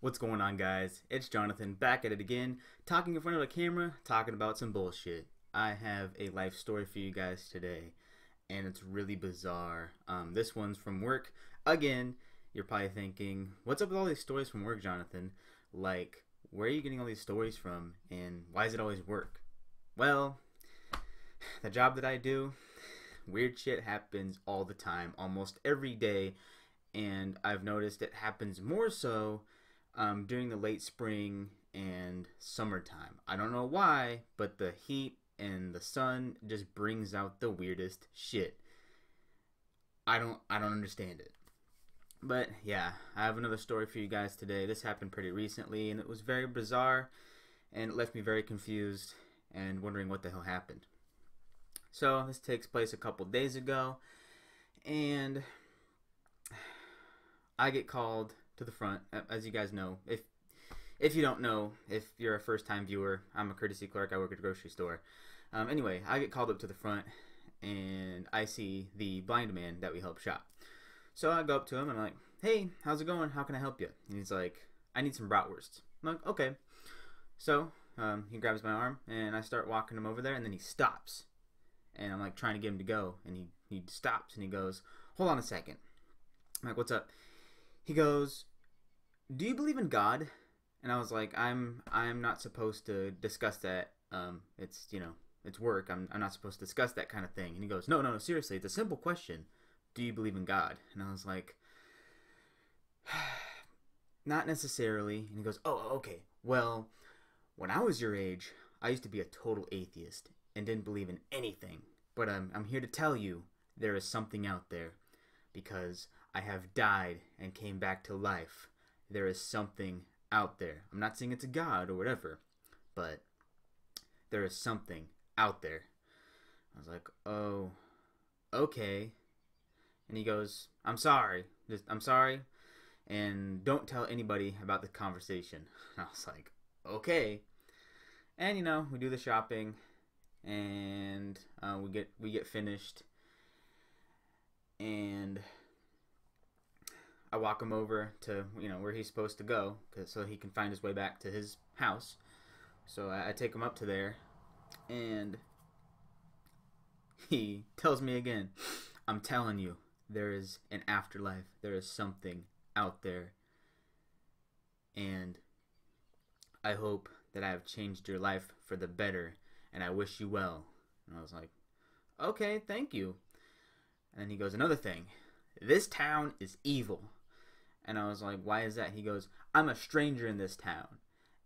What's going on, guys? It's Jonathan back at it again, talking in front of a camera, talking about some bullshit. I have a life story for you guys today, and it's really bizarre. This one's from work. Again, you're probably thinking, what's up with all these stories from work, Jonathan? Like, where are you getting all these stories from, and why does it always work? Well, the job that I do, weird shit happens all the time, almost every day, and I've noticed it happens more so during the late spring and summertime. I don't know why, but the heat and the sun just brings out the weirdest shit. I don't understand it. But yeah, I have another story for you guys today. This happened pretty recently and it was very bizarre and it left me very confused and wondering what the hell happened. So this takes place a couple days ago and I get called to the front. As you guys know, if you don't know, if you're a first time viewer, I'm a courtesy clerk. I work at a grocery store. Anyway, I get called up to the front and I see the blind man that we help shop. So I go up to him and I'm like, hey, how's it going? How can I help you? And he's like, I need some bratwurst. I'm like, okay. So he grabs my arm and I start walking him over there and then he stops. And I'm like trying to get him to go and he stops and he goes, hold on a second. I'm like, what's up? He goes, do you believe in God? And I was like, I'm not supposed to discuss that. It's work. I'm not supposed to discuss that kind of thing. And he goes, no, seriously, it's a simple question. Do you believe in God? And I was like, not necessarily. And he goes, oh, okay. Well, when I was your age, I used to be a total atheist and didn't believe in anything. But I'm here to tell you there is something out there because I have died and came back to life. There is something out there. I'm not saying it's a God or whatever, but there is something out there. I was like, oh, okay. And he goes, I'm sorry, and don't tell anybody about the conversation. And I was like, okay. And we do the shopping, and we get finished, and I walk him over to where he's supposed to go, so he can find his way back to his house. So I take him up to there, and he tells me again, I'm telling you, there is an afterlife. There is something out there, and I hope that I have changed your life for the better, and I wish you well. And I was like, okay, thank you. And then he goes, another thing, this town is evil. And I was like, why is that? He goes, I'm a stranger in this town,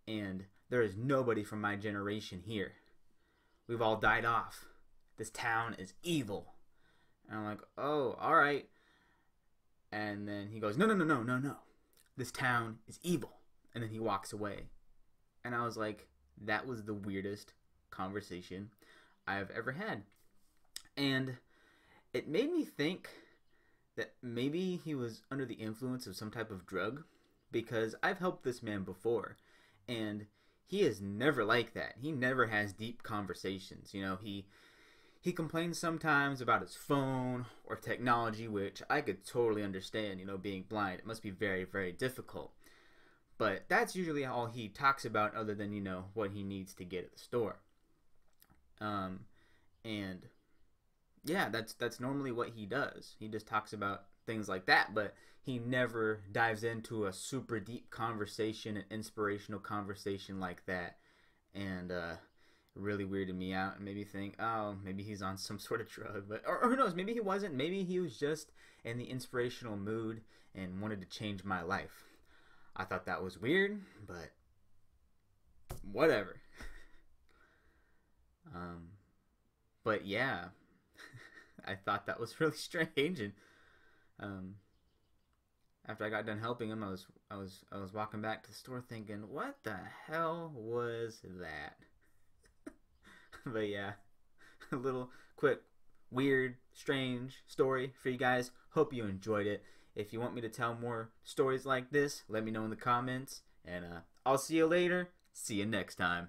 and there is nobody from my generation here. We've all died off. This town is evil. And I'm like, oh, all right. And then he goes, no. This town is evil. And then he walks away. And I was like, that was the weirdest conversation I've ever had. And it made me think that maybe he was under the influence of some type of drug, because I've helped this man before and he is never like that. He never has deep conversations. He complains sometimes about his phone or technology, which I could totally understand. Being blind, it must be very, very difficult. But that's usually all he talks about, other than what he needs to get at the store. And yeah, that's normally what he does. He just talks about things like that, but he never dives into a super deep conversation, an inspirational conversation like that. And really weirded me out and made me think, oh, maybe he's on some sort of drug. But or who knows, maybe he wasn't. Maybe he was just in the inspirational mood and wanted to change my life. I thought that was weird, but whatever. But yeah, I thought that was really strange. And after I got done helping him, I was walking back to the store thinking, what the hell was that? But yeah, a little quick, weird, strange story for you guys. Hope you enjoyed it. If you want me to tell more stories like this, let me know in the comments. And I'll see you later. See you next time.